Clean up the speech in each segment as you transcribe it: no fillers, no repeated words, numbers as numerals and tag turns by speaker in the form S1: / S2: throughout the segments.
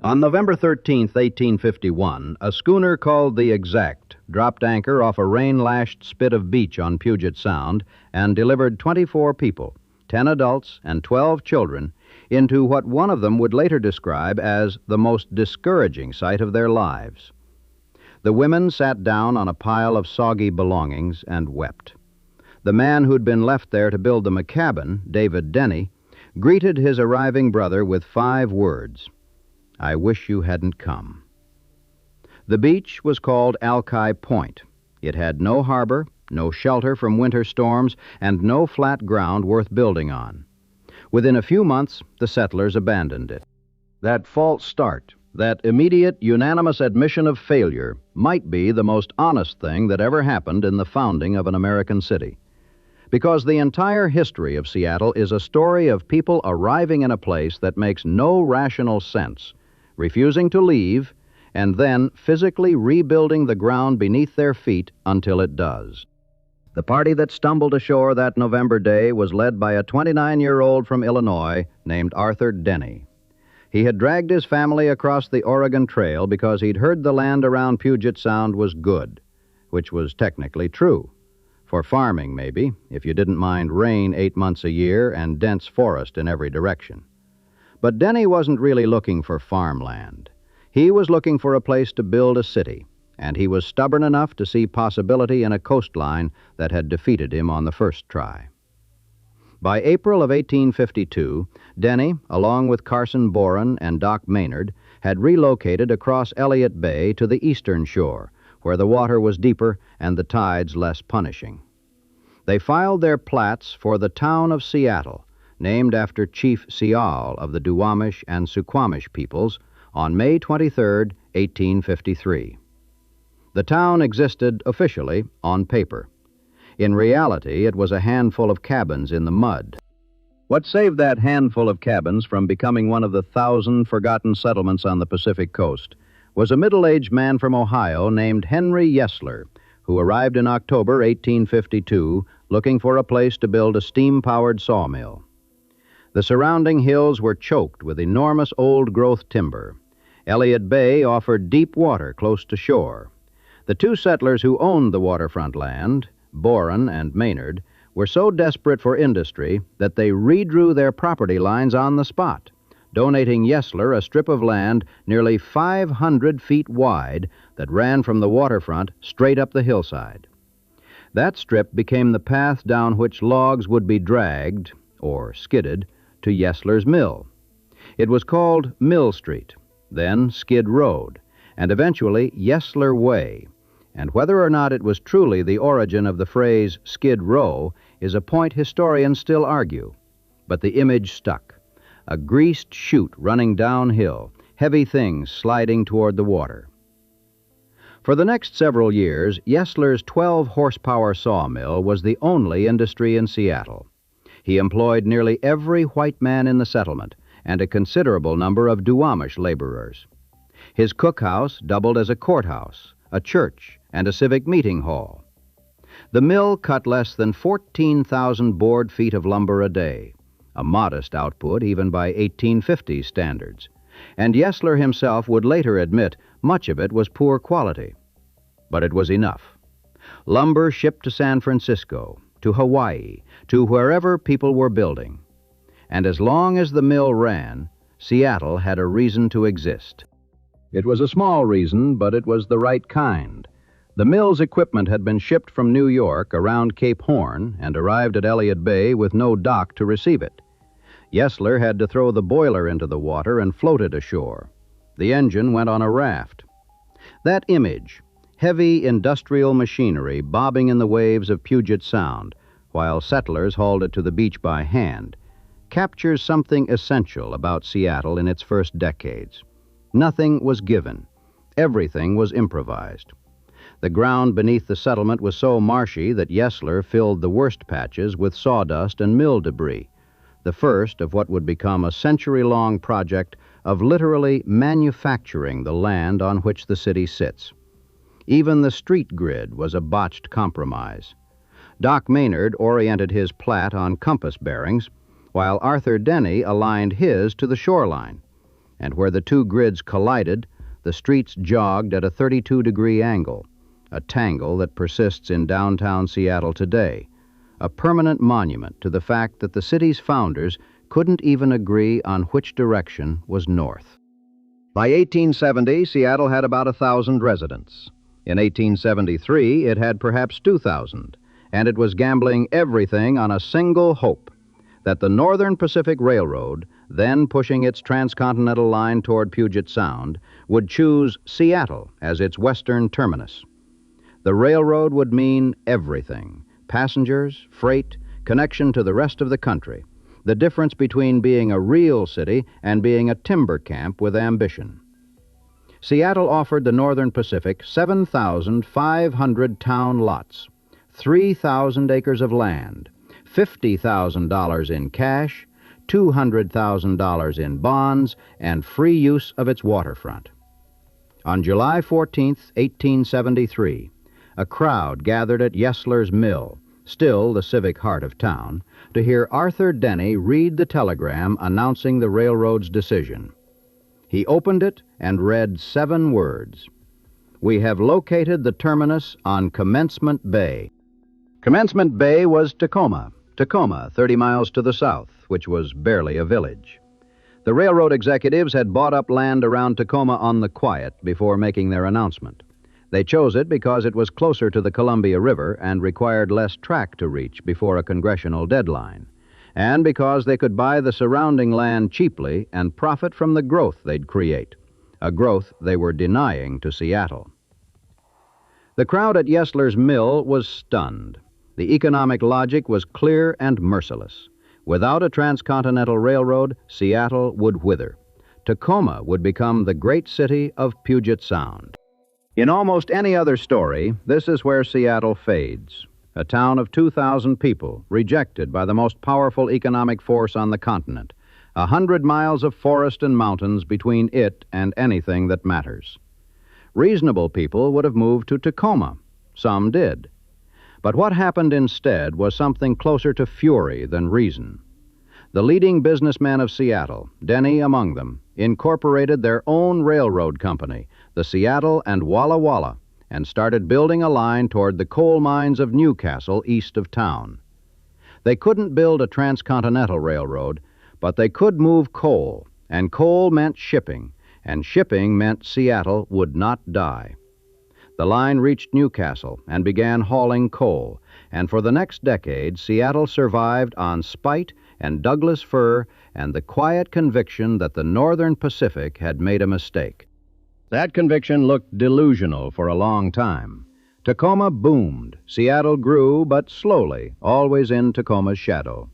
S1: On November 13, 1851, a schooner called the Exact dropped anchor off a rain-lashed spit of beach on Puget Sound and delivered 24 people, 10 adults and 12 children, into what one of them would later describe as the most discouraging sight of their lives. The women sat down on a pile of soggy belongings and wept. The man who'd been left there to build them a cabin, David Denny, greeted his arriving brother with 5 words: "I wish you hadn't come." The beach was called Alki Point. It had no harbor, no shelter from winter storms, and no flat ground worth building on. Within a few months, the settlers abandoned it. That false start, that immediate, unanimous admission of failure, might be the most honest thing that ever happened in the founding of an American city. Because the entire history of Seattle is a story of people arriving in a place that makes no rational sense, refusing to leave, and then physically rebuilding the ground beneath their feet until it does. The party that stumbled ashore that November day was led by a 29-year-old from Illinois named Arthur Denny. He had dragged his family across the Oregon Trail because he'd heard the land around Puget Sound was good, which was technically true. For farming, maybe, if you didn't mind rain 8 months a year and dense forest in every direction. But Denny wasn't really looking for farmland. He was looking for a place to build a city, and he was stubborn enough to see possibility in a coastline that had defeated him on the first try. By April of 1852, Denny, along with Carson Boren and Doc Maynard, had relocated across Elliott Bay to the eastern shore, where the water was deeper and the tides less punishing. They filed their plats for the town of Seattle, named after Chief Sial of the Duwamish and Suquamish peoples, on May 23, 1853. The town existed officially on paper. In reality, it was a handful of cabins in the mud. What saved that handful of cabins from becoming one of the 1,000 forgotten settlements on the Pacific coast was a middle-aged man from Ohio named Henry Yesler, who arrived in October 1852 looking for a place to build a steam-powered sawmill. The surrounding hills were choked with enormous old-growth timber. Elliott Bay offered deep water close to shore. The 2 settlers who owned the waterfront land, Boren and Maynard, were so desperate for industry that they redrew their property lines on the spot, donating Yesler a strip of land nearly 500 feet wide that ran from the waterfront straight up the hillside. That strip became the path down which logs would be dragged, or skidded, to Yesler's mill. It was called Mill Street, then Skid Road, and eventually Yesler Way, and whether or not it was truly the origin of the phrase Skid Row is a point historians still argue. But the image stuck. A greased chute running downhill, heavy things sliding toward the water. For the next several years, Yesler's 12-horsepower sawmill was the only industry in Seattle. He employed nearly every white man in the settlement and a considerable number of Duwamish laborers. His cookhouse doubled as a courthouse, a church, and a civic meeting hall. The mill cut less than 14,000 board feet of lumber a day, a modest output even by 1850 standards, and Yesler himself would later admit much of it was poor quality. But it was enough. Lumber shipped to San Francisco, to Hawaii, to wherever people were building. And as long as the mill ran, Seattle had a reason to exist. It was a small reason, but it was the right kind. The mill's equipment had been shipped from New York around Cape Horn and arrived at Elliott Bay with no dock to receive it. Yesler had to throw the boiler into the water and float it ashore. The engine went on a raft. That image, heavy industrial machinery bobbing in the waves of Puget Sound, while settlers hauled it to the beach by hand, captures something essential about Seattle in its first decades. Nothing was given. Everything was improvised. The ground beneath the settlement was so marshy that Yesler filled the worst patches with sawdust and mill debris, the first of what would become a century-long project of literally manufacturing the land on which the city sits. Even the street grid was a botched compromise. Doc Maynard oriented his plat on compass bearings, while Arthur Denny aligned his to the shoreline. and where the two grids collided, the streets jogged at a 32-degree angle, a tangle that persists in downtown Seattle today, a permanent monument to the fact that the city's founders couldn't even agree on which direction was north. By 1870, Seattle had about 1,000 residents. In 1873, it had perhaps 2,000, and it was gambling everything on a single hope, that the Northern Pacific Railroad, then pushing its transcontinental line toward Puget Sound, would choose Seattle as its western terminus. The railroad would mean everything: passengers, freight, connection to the rest of the country, the difference between being a real city and being a timber camp with ambition. Seattle offered the Northern Pacific 7,500 town lots, 3,000 acres of land, $50,000 in cash, $200,000 in bonds, and free use of its waterfront. On July 14, 1873, a crowd gathered at Yesler's mill, still the civic heart of town, to hear Arthur Denny read the telegram announcing the railroad's decision. He opened it and read 7 words: "We have located the terminus on Commencement Bay." Commencement Bay was Tacoma, 30 miles to the south, which was barely a village. The railroad executives had bought up land around Tacoma on the quiet before making their announcement. They chose it because it was closer to the Columbia River and required less track to reach before a congressional deadline, and because they could buy the surrounding land cheaply and profit from the growth they'd create, a growth they were denying to Seattle. The crowd at Yesler's mill was stunned. The economic logic was clear and merciless. Without a transcontinental railroad, Seattle would wither. Tacoma would become the great city of Puget Sound. In almost any other story, this is where Seattle fades. A town of 2,000 people, rejected by the most powerful economic force on the continent, 100 miles of forest and mountains between it and anything that matters. Reasonable people would have moved to Tacoma. Some did. But what happened instead was something closer to fury than reason. The leading businessmen of Seattle, Denny among them, incorporated their own railroad company, the Seattle and Walla Walla, and started building a line toward the coal mines of Newcastle east of town. They couldn't build a transcontinental railroad, but they could move coal, and coal meant shipping, and shipping meant Seattle would not die. The line reached Newcastle and began hauling coal, and for the next decade, Seattle survived on spite and Douglas fir and the quiet conviction that the Northern Pacific had made a mistake. That conviction looked delusional for a long time. Tacoma boomed. Seattle grew, but slowly, always in Tacoma's shadow.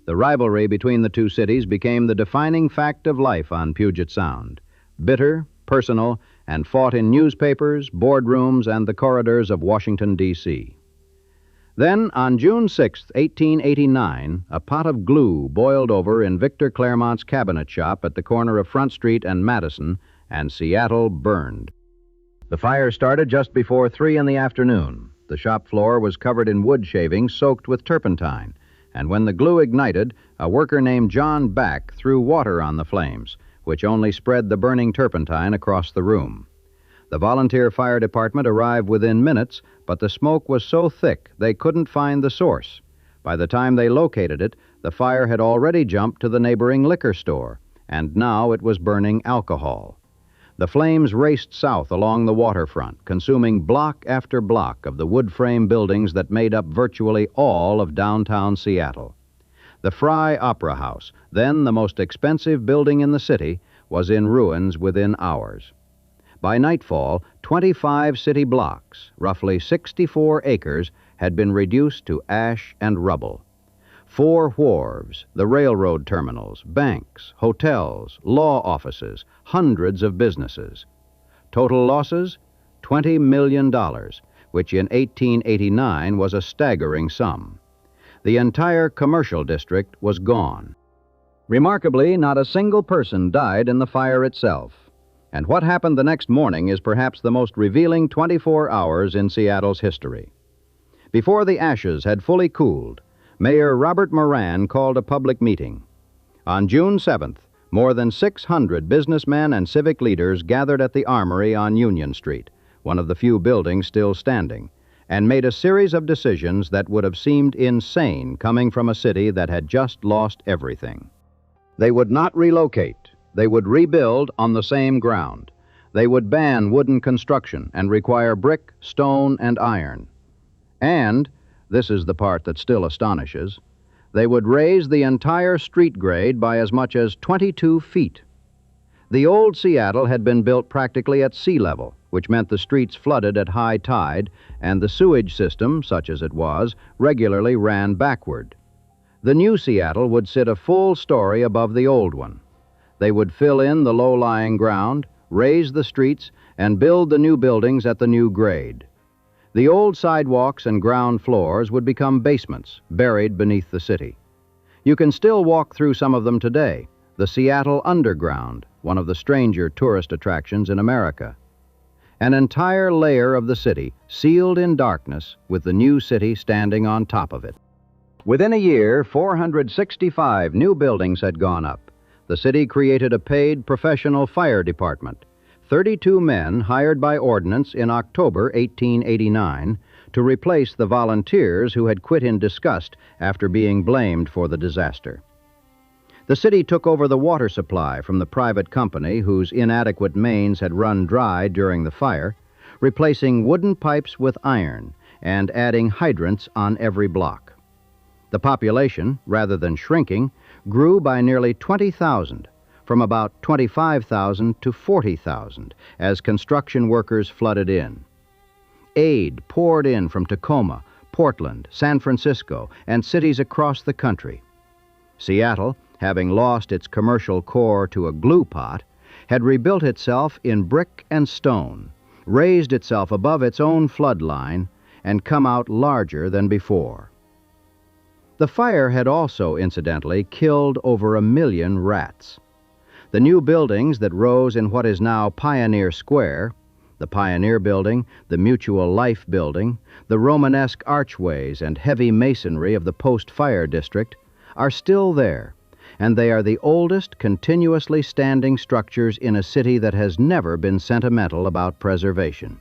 S1: The rivalry between the two cities became the defining fact of life on Puget Sound. Bitter, personal, and fought in newspapers, boardrooms, and the corridors of Washington, D.C. Then, on June 6, 1889, a pot of glue boiled over in Victor Claremont's cabinet shop at the corner of Front Street and Madison, and Seattle burned. The fire started just before 3 in the afternoon. The shop floor was covered in wood shavings soaked with turpentine, and when the glue ignited, a worker named John Back threw water on the flames, which only spread the burning turpentine across the room. The volunteer fire department arrived within minutes, but the smoke was so thick they couldn't find the source. By the time they located it, the fire had already jumped to the neighboring liquor store, and now it was burning alcohol. The flames raced south along the waterfront, consuming block after block of the wood frame buildings that made up virtually all of downtown Seattle. The Fry Opera House, then the most expensive building in the city, was in ruins within hours. By nightfall, 25 city blocks, roughly 64 acres, had been reduced to ash and rubble. 4 wharves, the railroad terminals, banks, hotels, law offices, hundreds of businesses. Total losses? $20 million, which in 1889 was a staggering sum. The entire commercial district was gone. Remarkably, not a single person died in the fire itself. And what happened the next morning is perhaps the most revealing 24 hours in Seattle's history. Before the ashes had fully cooled, Mayor Robert Moran called a public meeting. On June 7th, More than 600 businessmen and civic leaders gathered at the Armory on Union Street, one of the few buildings still standing, and made a series of decisions that would have seemed insane coming from a city that had just lost everything. They would not relocate. They would rebuild on the same ground. They would ban wooden construction and require brick, stone, and iron. And, this is the part that still astonishes, they would raise the entire street grade by as much as 22 feet. The old Seattle had been built practically at sea level, which meant the streets flooded at high tide, and the sewage system, such as it was, regularly ran backward. The new Seattle would sit a full story above the old one. They would fill in the low-lying ground, raise the streets, and build the new buildings at the new grade. The old sidewalks and ground floors would become basements, buried beneath the city. You can still walk through some of them today, the Seattle Underground, one of the stranger tourist attractions in America. An entire layer of the city sealed in darkness with the new city standing on top of it. Within a year, 465 new buildings had gone up. The city created a paid professional fire department, 32 men hired by ordinance in October 1889 to replace the volunteers who had quit in disgust after being blamed for the disaster. The city took over the water supply from the private company whose inadequate mains had run dry during the fire, replacing wooden pipes with iron and adding hydrants on every block. The population, rather than shrinking, grew by nearly 20,000, from about 25,000 to 40,000, as construction workers flooded in. Aid poured in from Tacoma, Portland, San Francisco, and cities across the country. Seattle, having lost its commercial core to a glue pot, had rebuilt itself in brick and stone, raised itself above its own flood line, and come out larger than before. The fire had also, incidentally, killed over 1 million rats. The new buildings that rose in what is now Pioneer Square, the Pioneer Building, the Mutual Life Building, the Romanesque archways and heavy masonry of the post-fire district, are still there, and they are the oldest continuously standing structures in a city that has never been sentimental about preservation.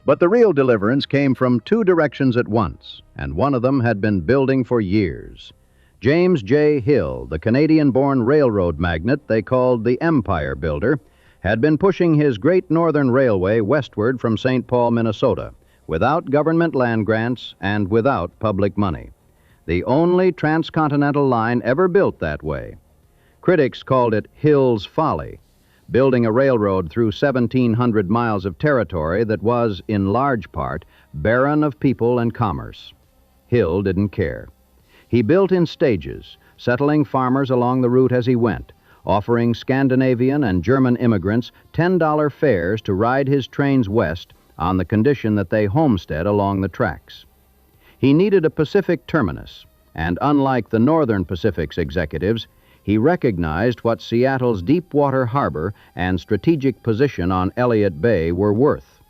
S1: But the real deliverance came from two directions at once, and one of them had been building for years. James J. Hill, the Canadian-born railroad magnate they called the Empire Builder, had been pushing his Great Northern Railway westward from St. Paul, Minnesota, without government land grants and without public money. The only transcontinental line ever built that way. Critics called it Hill's folly, building a railroad through 1,700 miles of territory that was, in large part, barren of people and commerce. Hill didn't care. He built in stages, settling farmers along the route as he went, offering Scandinavian and German immigrants $10 fares to ride his trains west on the condition that they homestead along the tracks. He needed a Pacific terminus, and unlike the Northern Pacific's executives, he recognized what Seattle's deep-water harbor and strategic position on Elliott Bay were worth.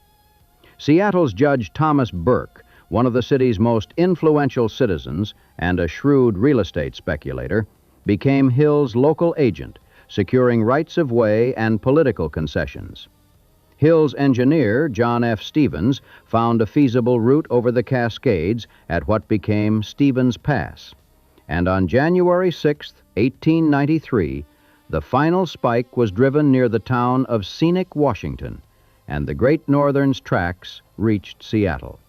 S1: Seattle's Judge Thomas Burke, one of the city's most influential citizens and a shrewd real estate speculator, became Hill's local agent, securing rights of way and political concessions. Hill's engineer, John F. Stevens, found a feasible route over the Cascades at what became Stevens Pass. And on January 6, 1893, the final spike was driven near the town of scenic Washington, and the Great Northern's tracks reached Seattle.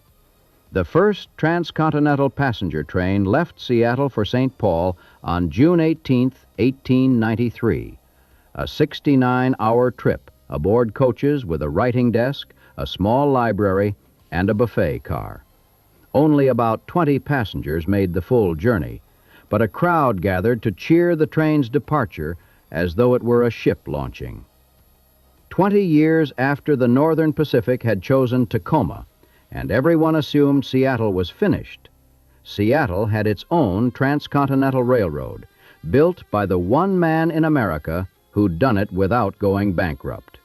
S1: The first transcontinental passenger train left Seattle for St. Paul on June 18, 1893, a 69-hour trip aboard coaches with a writing desk, a small library, and a buffet car. Only about 20 passengers made the full journey, but a crowd gathered to cheer the train's departure as though it were a ship launching. 20 years after the Northern Pacific had chosen Tacoma, and everyone assumed Seattle was finished, Seattle had its own transcontinental railroad, built by the one man in America who'd done it without going bankrupt.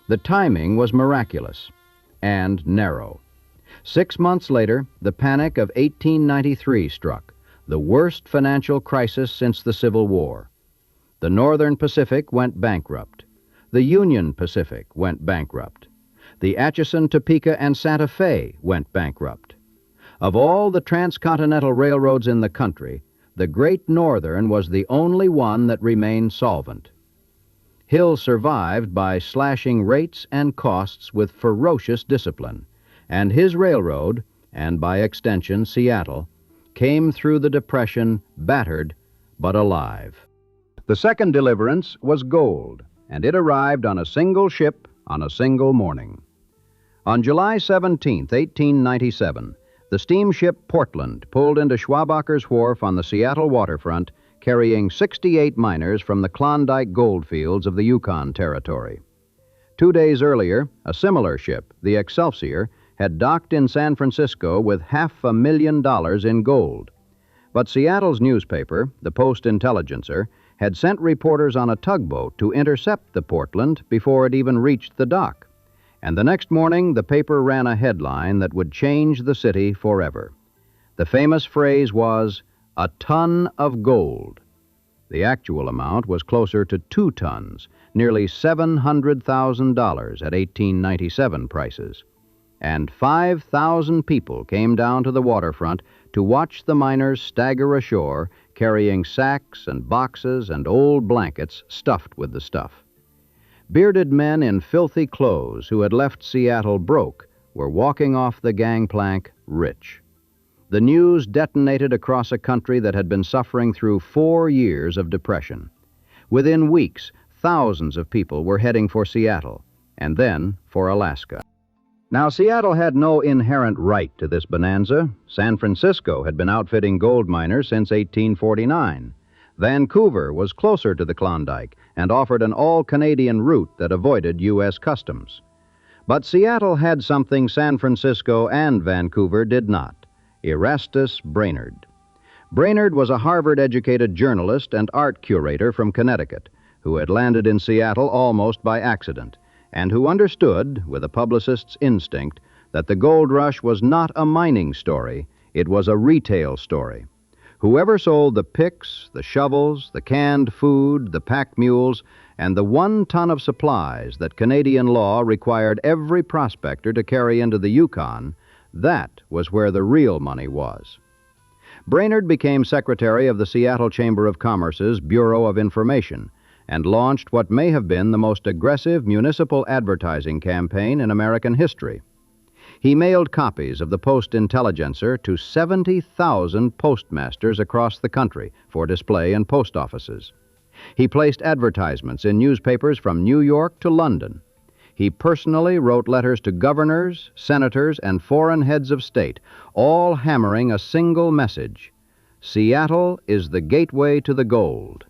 S1: The timing was miraculous and narrow. 6 months later, the panic of 1893 struck, the worst financial crisis since the Civil War. The Northern Pacific went bankrupt. The Union Pacific went bankrupt. The Atchison, Topeka, and Santa Fe went bankrupt. Of all the transcontinental railroads in the country, the Great Northern was the only one that remained solvent. Hill survived by slashing rates and costs with ferocious discipline, and his railroad, and by extension Seattle, came through the Depression battered but alive. The second deliverance was gold, and it arrived on a single ship on a single morning. On July 17, 1897, the steamship Portland pulled into Schwabacher's Wharf on the Seattle waterfront, carrying 68 miners from the Klondike gold fields of the Yukon Territory. 2 days earlier, a similar ship, the Excelsior, had docked in San Francisco with $500,000 in gold. But Seattle's newspaper, the Post-Intelligencer, had sent reporters on a tugboat to intercept the Portland before it even reached the dock. And the next morning, the paper ran a headline that would change the city forever. The famous phrase was, "A ton of gold." The actual amount was closer to 2 tons, nearly $700,000 at 1897 prices. And 5,000 people came down to the waterfront to watch the miners stagger ashore, carrying sacks and boxes and old blankets stuffed with the stuff. Bearded men in filthy clothes who had left Seattle broke were walking off the gangplank rich. The news detonated across a country that had been suffering through 4 years of depression. Within weeks, thousands of people were heading for Seattle, and then for Alaska. Now, Seattle had no inherent right to this bonanza. San Francisco had been outfitting gold miners since 1849. Vancouver was closer to the Klondike and offered an all-Canadian route that avoided U.S. customs. But Seattle had something San Francisco and Vancouver did not: Erastus Brainerd. Brainerd was a Harvard-educated journalist and art curator from Connecticut who had landed in Seattle almost by accident, and who understood, with a publicist's instinct, that the gold rush was not a mining story, it was a retail story. Whoever sold the picks, the shovels, the canned food, the pack mules, and the 1 ton of supplies that Canadian law required every prospector to carry into the Yukon, that was where the real money was. Brainerd became secretary of the Seattle Chamber of Commerce's Bureau of Information and launched what may have been the most aggressive municipal advertising campaign in American history. He mailed copies of the Post-Intelligencer to 70,000 postmasters across the country for display in post offices. He placed advertisements in newspapers from New York to London. He personally wrote letters to governors, senators, and foreign heads of state, all hammering a single message: Seattle is the gateway to the gold,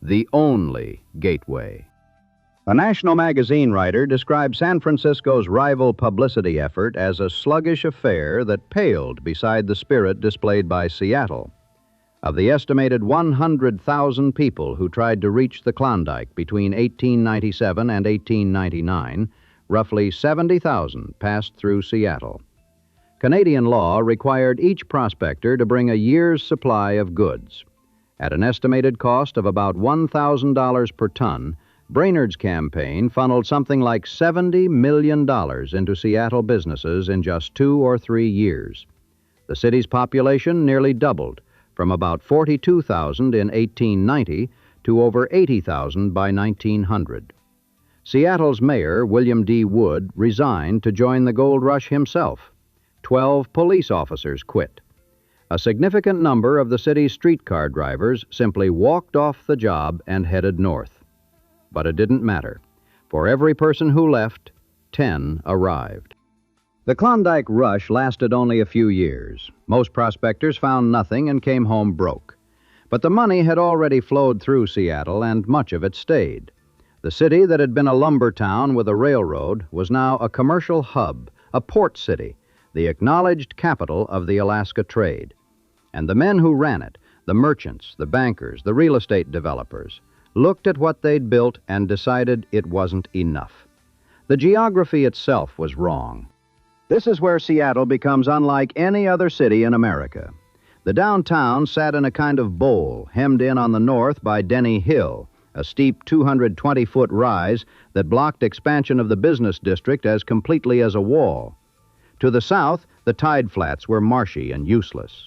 S1: the only gateway. A national magazine writer described San Francisco's rival publicity effort as a sluggish affair that paled beside the spirit displayed by Seattle. Of the estimated 100,000 people who tried to reach the Klondike between 1897 and 1899, roughly 70,000 passed through Seattle. Canadian law required each prospector to bring a year's supply of goods. At an estimated cost of about $1,000 per ton, Brainerd's campaign funneled something like $70 million into Seattle businesses in just 2 or 3 years. The city's population nearly doubled, from about 42,000 in 1890 to over 80,000 by 1900. Seattle's mayor, William D. Wood, resigned to join the gold rush himself. 12 police officers quit. A significant number of the city's streetcar drivers simply walked off the job and headed north. But it didn't matter. For every person who left, 10 arrived. The Klondike rush lasted only a few years. Most prospectors found nothing and came home broke. But the money had already flowed through Seattle, and much of it stayed. The city that had been a lumber town with a railroad was now a commercial hub, a port city, the acknowledged capital of the Alaska trade. And the men who ran it, the merchants, the bankers, the real estate developers, looked at what they'd built and decided it wasn't enough. The geography itself was wrong. This is where Seattle becomes unlike any other city in America. The downtown sat in a kind of bowl, hemmed in on the north by Denny Hill, a steep 220-foot rise that blocked expansion of the business district as completely as a wall. To the south, the tide flats were marshy and useless.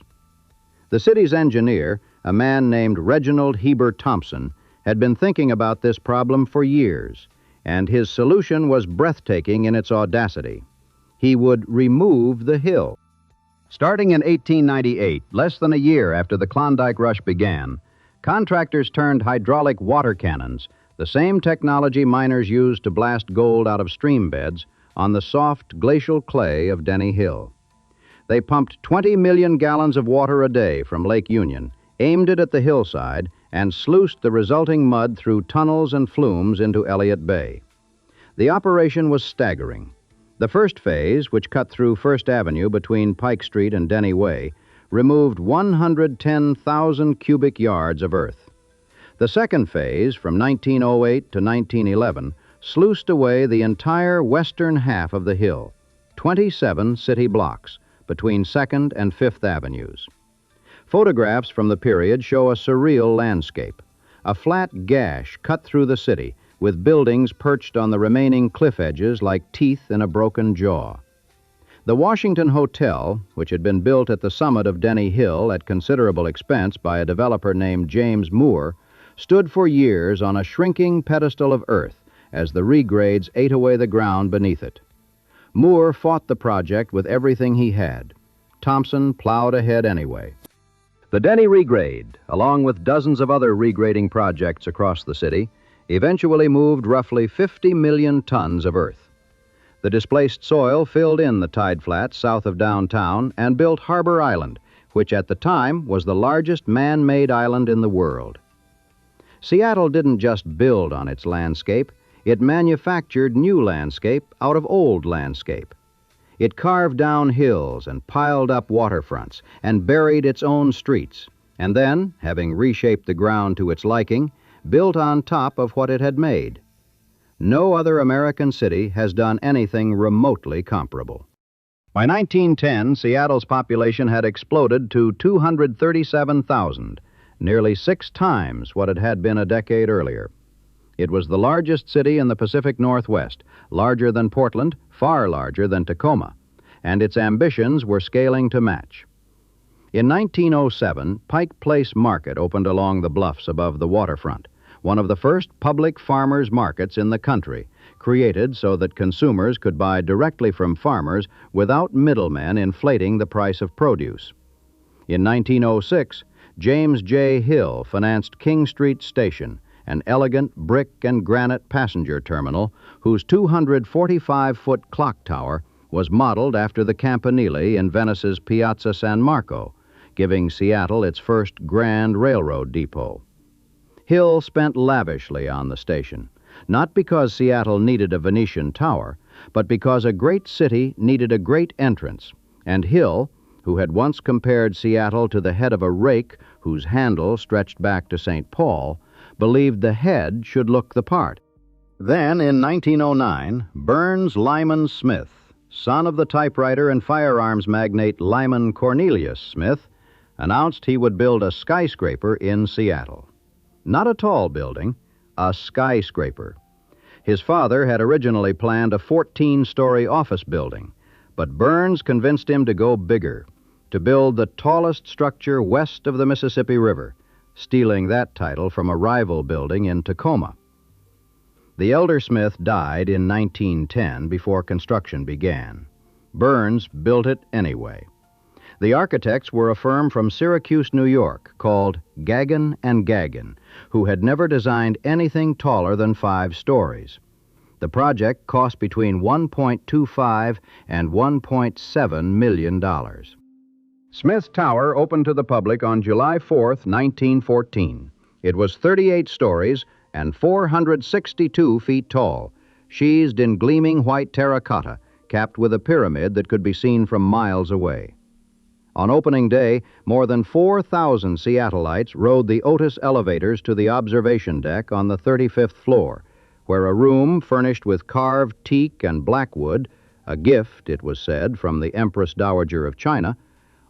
S1: The city's engineer, a man named Reginald Heber Thompson, had been thinking about this problem for years, and his solution was breathtaking in its audacity. He would remove the hill. Starting in 1898, less than a year after the Klondike Rush began, contractors turned hydraulic water cannons, the same technology miners used to blast gold out of stream beds, on the soft glacial clay of Denny Hill. They pumped 20 million gallons of water a day from Lake Union, aimed it at the hillside, and sluiced the resulting mud through tunnels and flumes into Elliott Bay. The operation was staggering. The first phase, which cut through First Avenue between Pike Street and Denny Way, removed 110,000 cubic yards of earth. The second phase, from 1908 to 1911, sluiced away the entire western half of the hill, 27 city blocks, between 2nd and 5th Avenues. Photographs from the period show a surreal landscape, a flat gash cut through the city, with buildings perched on the remaining cliff edges like teeth in a broken jaw. The Washington Hotel, which had been built at the summit of Denny Hill at considerable expense by a developer named James Moore, stood for years on a shrinking pedestal of earth as the regrades ate away the ground beneath it. Moore fought the project with everything he had. Thompson plowed ahead anyway. The Denny Regrade, along with dozens of other regrading projects across the city, eventually moved roughly 50 million tons of earth. The displaced soil filled in the tide flats south of downtown and built Harbor Island, which at the time was the largest man-made island in the world. Seattle didn't just build on its landscape, it manufactured new landscape out of old landscape. It carved down hills and piled up waterfronts and buried its own streets, and then, having reshaped the ground to its liking, built on top of what it had made. No other American city has done anything remotely comparable. By 1910, Seattle's population had exploded to 237,000, nearly 6 times what it had been a decade earlier. It was the largest city in the Pacific Northwest, larger than Portland, far larger than Tacoma, and its ambitions were scaling to match. In 1907, Pike Place Market opened along the bluffs above the waterfront, one of the first public farmers' markets in the country, created so that consumers could buy directly from farmers without middlemen inflating the price of produce. In 1906, James J. Hill financed King Street Station, an elegant brick and granite passenger terminal whose 245-foot clock tower was modeled after the Campanile in Venice's Piazza San Marco, giving Seattle its first grand railroad depot. Hill spent lavishly on the station, not because Seattle needed a Venetian tower, but because a great city needed a great entrance, and Hill, who had once compared Seattle to the head of a rake whose handle stretched back to St. Paul, believed the head should look the part. Then, in 1909, Burns Lyman Smith, son of the typewriter and firearms magnate Lyman Cornelius Smith, announced he would build a skyscraper in Seattle. Not a tall building, a skyscraper. His father had originally planned a 14-story office building, but Burns convinced him to go bigger, to build the tallest structure west of the Mississippi River, stealing that title from a rival building in Tacoma. The elder Smith died in 1910 before construction began. Burns built it anyway. The architects were a firm from Syracuse, New York, called Gagin and Gagin, who had never designed anything taller than 5 stories. The project cost between $1.25 and $1.7 million. Smith's Tower opened to the public on July 4th, 1914. It was 38 stories and 462 feet tall, sheathed in gleaming white terracotta, capped with a pyramid that could be seen from miles away. On opening day, more than 4,000 Seattleites rode the Otis elevators to the observation deck on the 35th floor, where a room furnished with carved teak and blackwood, a gift, it was said, from the Empress Dowager of China,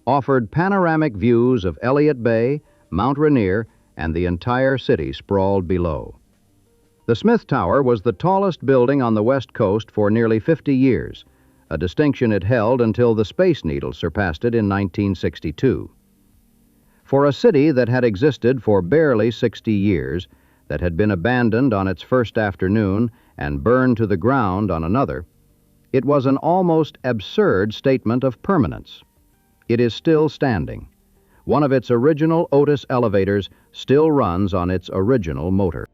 S1: offered panoramic views of Elliott Bay, Mount Rainier, and the entire city sprawled below. The Smith Tower was the tallest building on the West Coast for nearly 50 years, a distinction it held until the Space Needle surpassed it in 1962. For a city that had existed for barely 60 years, that had been abandoned on its first afternoon and burned to the ground on another, it was an almost absurd statement of permanence. It is still standing. One of its original Otis elevators still runs on its original motor.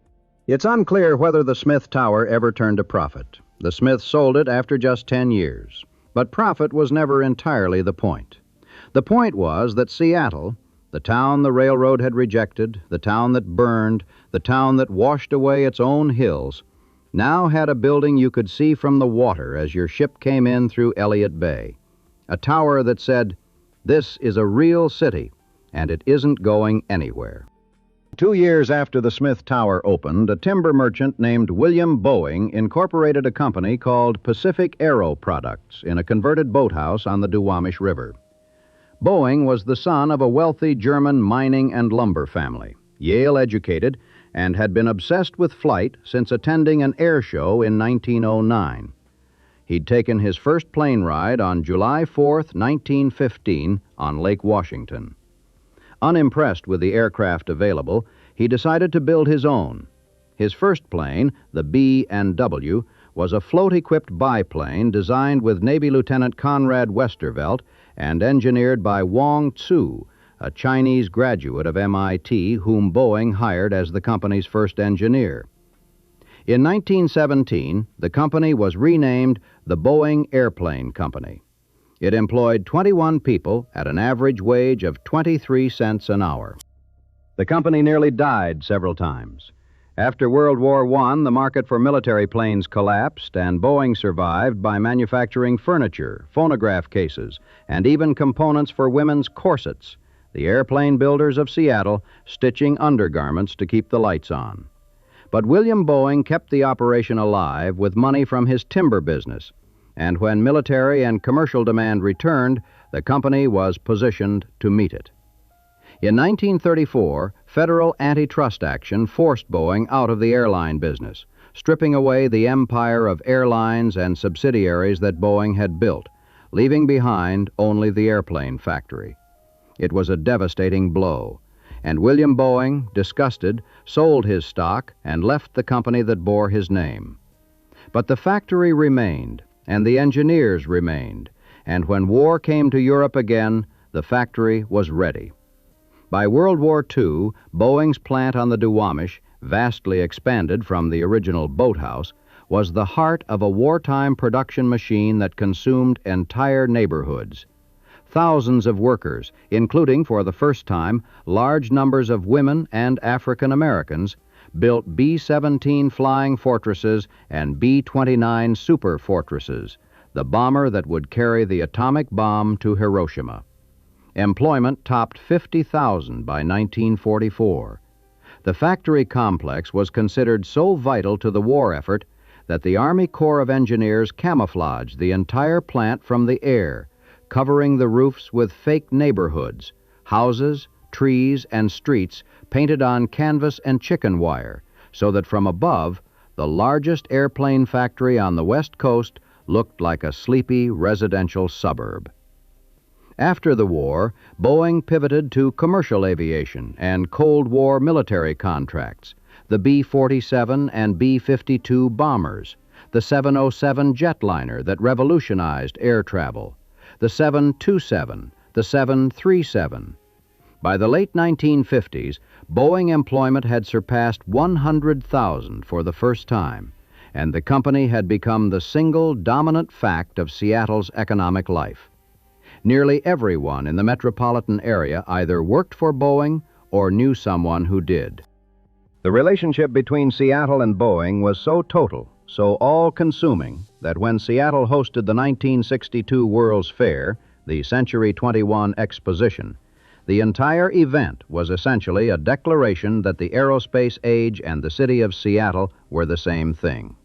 S1: It's unclear whether the Smith Tower ever turned a profit. The Smiths sold it after just 10 years. But profit was never entirely the point. The point was that Seattle, the town the railroad had rejected, the town that burned, the town that washed away its own hills, now had a building you could see from the water as your ship came in through Elliott Bay. A tower that said, "This is a real city, and it isn't going anywhere." 2 years after the Smith Tower opened, a timber merchant named William Boeing incorporated a company called Pacific Aero Products in a converted boathouse on the Duwamish River. Boeing was the son of a wealthy German mining and lumber family, Yale-educated, and had been obsessed with flight since attending an air show in 1909. He'd taken his first plane ride on July 4th, 1915, on Lake Washington. Unimpressed with the aircraft available, he decided to build his own. His first plane, the B&W, was a float-equipped biplane designed with Navy Lieutenant Conrad Westervelt and engineered by Wong Tzu, a Chinese graduate of MIT whom Boeing hired as the company's first engineer. In 1917, the company was renamed the Boeing Airplane Company. It employed 21 people at an average wage of 23 cents an hour. The company nearly died several times. After World War I, the market for military planes collapsed, and Boeing survived by manufacturing furniture, phonograph cases, and even components for women's corsets, the airplane builders of Seattle stitching undergarments to keep the lights on. But William Boeing kept the operation alive with money from his timber business, and when military and commercial demand returned, the company was positioned to meet it. In 1934, federal antitrust action forced Boeing out of the airline business, stripping away the empire of airlines and subsidiaries that Boeing had built, leaving behind only the airplane factory. It was a devastating blow, and William Boeing, disgusted, sold his stock and left the company that bore his name. But the factory remained, and the engineers remained, and when war came to Europe again, the factory was ready. By World War II, Boeing's plant on the Duwamish, vastly expanded from the original boathouse, was the heart of a wartime production machine that consumed entire neighborhoods. Thousands of workers, including for the first time large numbers of women and African Americans, built B-17 flying fortresses and B-29 super fortresses, the bomber that would carry the atomic bomb to Hiroshima. Employment topped 50,000 by 1944. The factory complex was considered so vital to the war effort that the Army Corps of Engineers camouflaged the entire plant from the air, covering the roofs with fake neighborhoods, houses, trees, and streets painted on canvas and chicken wire, so that from above, the largest airplane factory on the West Coast looked like a sleepy residential suburb. After the war, Boeing pivoted to commercial aviation and Cold War military contracts, the B-47 and B-52 bombers, the 707 jetliner that revolutionized air travel, the 727, the 737. By the late 1950s, Boeing employment had surpassed 100,000 for the first time, and the company had become the single dominant fact of Seattle's economic life. Nearly everyone in the metropolitan area either worked for Boeing or knew someone who did. The relationship between Seattle and Boeing was so total, so all-consuming, that when Seattle hosted the 1962 World's Fair, the Century 21 Exposition, the entire event was essentially a declaration that the aerospace age and the city of Seattle were the same thing.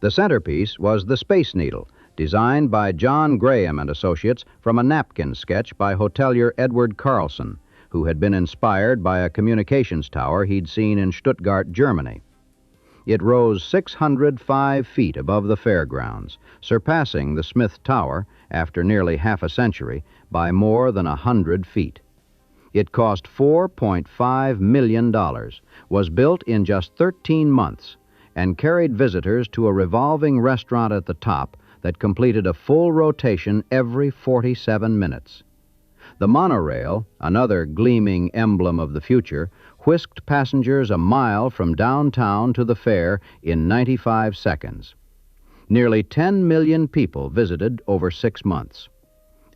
S1: The centerpiece was the Space Needle, designed by John Graham and Associates from a napkin sketch by hotelier Edward Carlson, who had been inspired by a communications tower he'd seen in Stuttgart, Germany. It rose 605 feet above the fairgrounds, surpassing the Smith Tower after nearly half a century by more than 100 feet. It cost $4.5 million, was built in just 13 months, and carried visitors to a revolving restaurant at the top that completed a full rotation every 47 minutes. The monorail, another gleaming emblem of the future, whisked passengers a mile from downtown to the fair in 95 seconds. Nearly 10 million people visited over 6 months.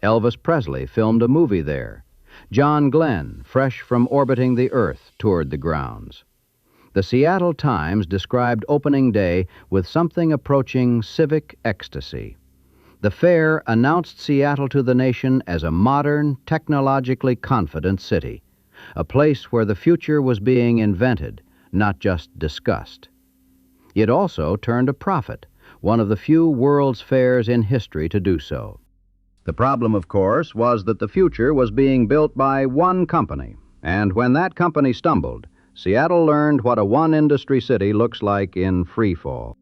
S1: Elvis Presley filmed a movie there. John Glenn, fresh from orbiting the Earth, toured the grounds. The Seattle Times described opening day with something approaching civic ecstasy. The fair announced Seattle to the nation as a modern, technologically confident city, a place where the future was being invented, not just discussed. It also turned a profit, one of the few World's Fairs in history to do so. The problem, of course, was that the future was being built by one company, and when that company stumbled, Seattle learned what a one-industry city looks like in free fall.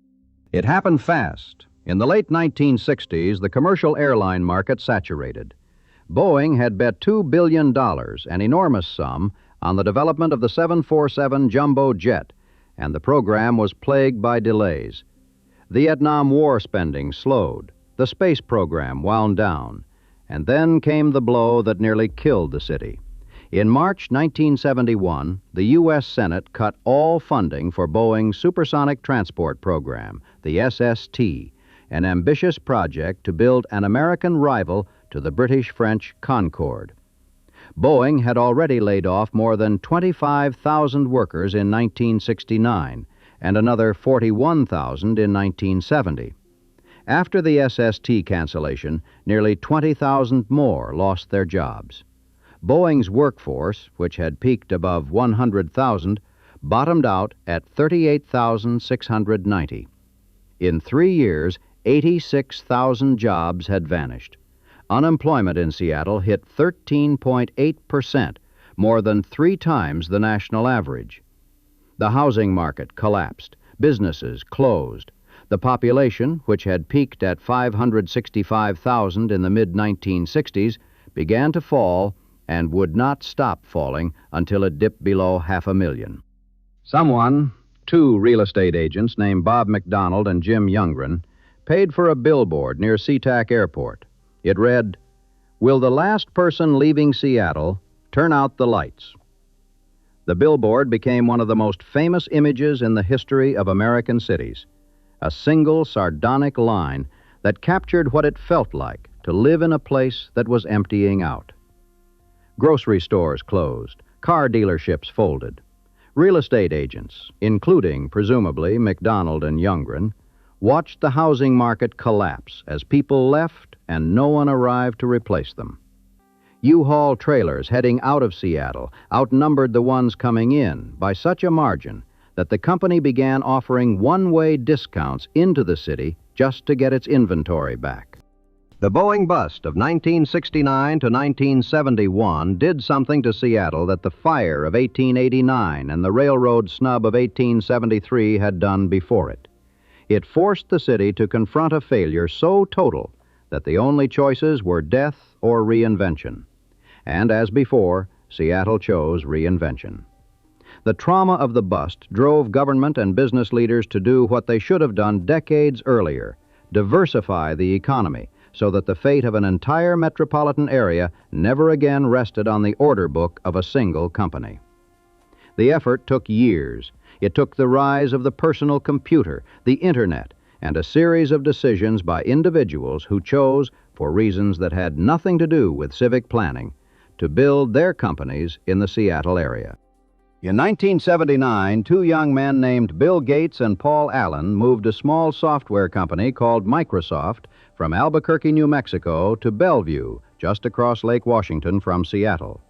S1: It happened fast. In the late 1960s, the commercial airline market saturated. Boeing had bet $2 billion, an enormous sum, on the development of the 747 jumbo jet, and the program was plagued by delays. The Vietnam War spending slowed. The space program wound down. And then came the blow that nearly killed the city. In March 1971, the U.S. Senate cut all funding for Boeing's supersonic transport program, the SST, an ambitious project to build an American rival to the British-French Concorde. Boeing had already laid off more than 25,000 workers in 1969 and another 41,000 in 1970. After the SST cancellation, nearly 20,000 more lost their jobs. Boeing's workforce, which had peaked above 100,000, bottomed out at 38,690. In 3 years, 86,000 jobs had vanished. Unemployment in Seattle hit 13.8%, more than 3 times the national average. The housing market collapsed. Businesses closed. The population, which had peaked at 565,000 in the mid-1960s, began to fall and would not stop falling until it dipped below 500,000. Someone, 2 real estate agents named Bob McDonald and Jim Youngren, paid for a billboard near SeaTac Airport. It read, "Will the last person leaving Seattle turn out the lights?" The billboard became one of the most famous images in the history of American cities. A single sardonic line that captured what it felt like to live in a place that was emptying out. Grocery stores closed. Car dealerships folded. Real estate agents, including, presumably, McDonald and Youngren, watched the housing market collapse as people left and no one arrived to replace them. U-Haul trailers heading out of Seattle outnumbered the ones coming in by such a margin that the company began offering one-way discounts into the city just to get its inventory back. The Boeing bust of 1969 to 1971 did something to Seattle that the fire of 1889 and the railroad snub of 1873 had done before it. It forced the city to confront a failure so total that the only choices were death or reinvention. And as before, Seattle chose reinvention. The trauma of the bust drove government and business leaders to do what they should have done decades earlier: diversify the economy so that the fate of an entire metropolitan area never again rested on the order book of a single company. The effort took years. It took the rise of the personal computer, the Internet, and a series of decisions by individuals who chose, for reasons that had nothing to do with civic planning, to build their companies in the Seattle area. In 1979, 2 young men named Bill Gates and Paul Allen moved a small software company called Microsoft from Albuquerque, New Mexico, to Bellevue, just across Lake Washington from Seattle.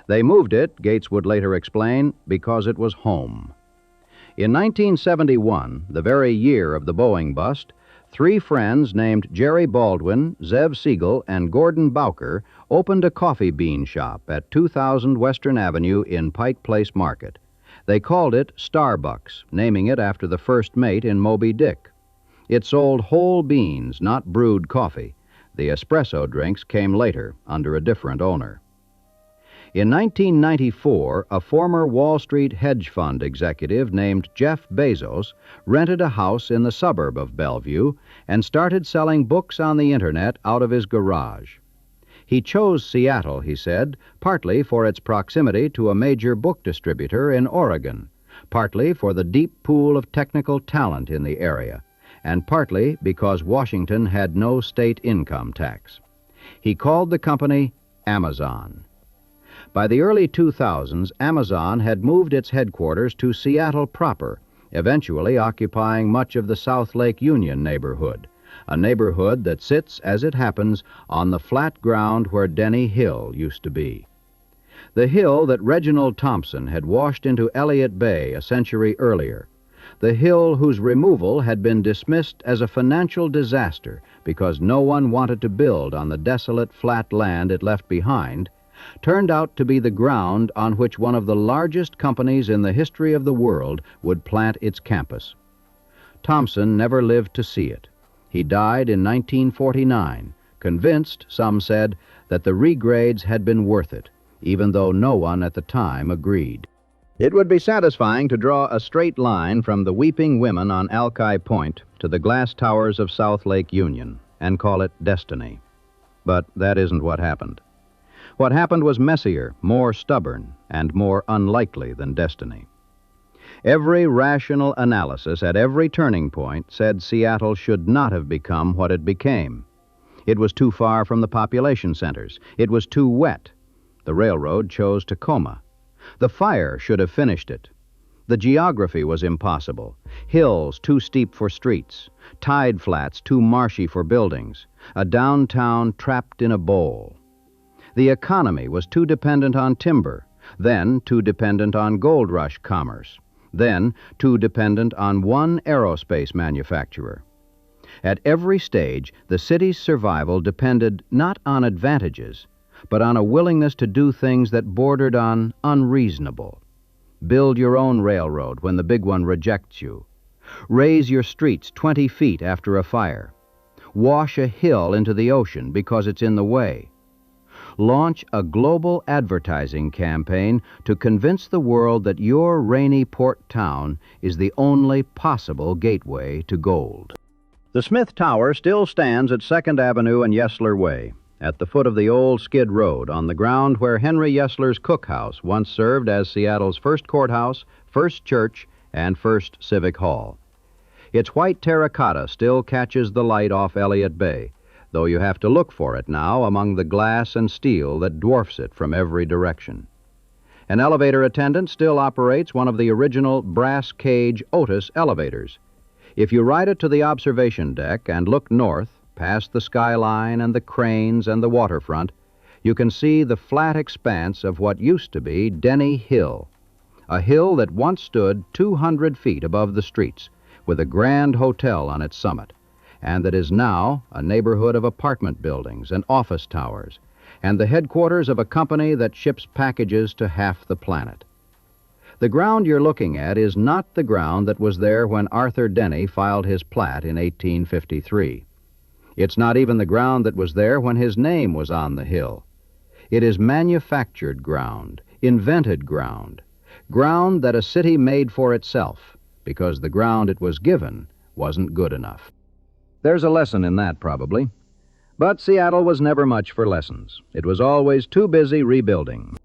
S1: They moved it, Gates would later explain, because it was home. In 1971, the very year of the Boeing bust, 3 friends named Jerry Baldwin, Zev Siegel, and Gordon Bowker opened a coffee bean shop at 2000 Western Avenue in Pike Place Market. They called it Starbucks, naming it after the first mate in Moby Dick. It sold whole beans, not brewed coffee. The espresso drinks came later, under a different owner. In 1994, a former Wall Street hedge fund executive named Jeff Bezos rented a house in the suburb of Bellevue and started selling books on the Internet out of his garage. He chose Seattle, he said, partly for its proximity to a major book distributor in Oregon, partly for the deep pool of technical talent in the area, and partly because Washington had no state income tax. He called the company Amazon. By the early 2000s, Amazon had moved its headquarters to Seattle proper, eventually occupying much of the South Lake Union neighborhood, a neighborhood that sits, as it happens, on the flat ground where Denny Hill used to be. The hill that Reginald Thompson had washed into Elliott Bay a century earlier, the hill whose removal had been dismissed as a financial disaster because no one wanted to build on the desolate flat land it left behind, turned out to be the ground on which one of the largest companies in the history of the world would plant its campus. Thompson never lived to see it. He died in 1949, convinced, some said, that the regrades had been worth it, even though no one at the time agreed. It would be satisfying to draw a straight line from the weeping women on Alki Point to the glass towers of South Lake Union and call it destiny. But that isn't what happened. What happened was messier, more stubborn, and more unlikely than destiny. Every rational analysis at every turning point said Seattle should not have become what it became. It was too far from the population centers. It was too wet. The railroad chose Tacoma. The fire should have finished it. The geography was impossible. Hills too steep for streets, tide flats too marshy for buildings, a downtown trapped in a bowl. The economy was too dependent on timber, then too dependent on gold rush commerce, then too dependent on one aerospace manufacturer. At every stage, the city's survival depended not on advantages, but on a willingness to do things that bordered on unreasonable. Build your own railroad when the big one rejects you. Raise your streets 20 feet after a fire. Wash a hill into the ocean because it's in the way. Launch a global advertising campaign to convince the world that your rainy port town is the only possible gateway to gold. The Smith Tower still stands at 2nd Avenue and Yesler Way, at the foot of the old Skid Road, on the ground where Henry Yesler's cookhouse once served as Seattle's first courthouse, first church, and first civic hall. Its white terracotta still catches the light off Elliott Bay, though you have to look for it now among the glass and steel that dwarfs it from every direction. An elevator attendant still operates one of the original brass cage Otis elevators. If you ride it to the observation deck and look north, past the skyline and the cranes and the waterfront, you can see the flat expanse of what used to be Denny Hill, a hill that once stood 200 feet above the streets, with a grand hotel on its summit, and that is now a neighborhood of apartment buildings and office towers, and the headquarters of a company that ships packages to half the planet. The ground you're looking at is not the ground that was there when Arthur Denny filed his plat in 1853. It's not even the ground that was there when his name was on the hill. It is manufactured ground, invented ground, ground that a city made for itself, because the ground it was given wasn't good enough. There's a lesson in that, probably. But Seattle was never much for lessons. It was always too busy rebuilding.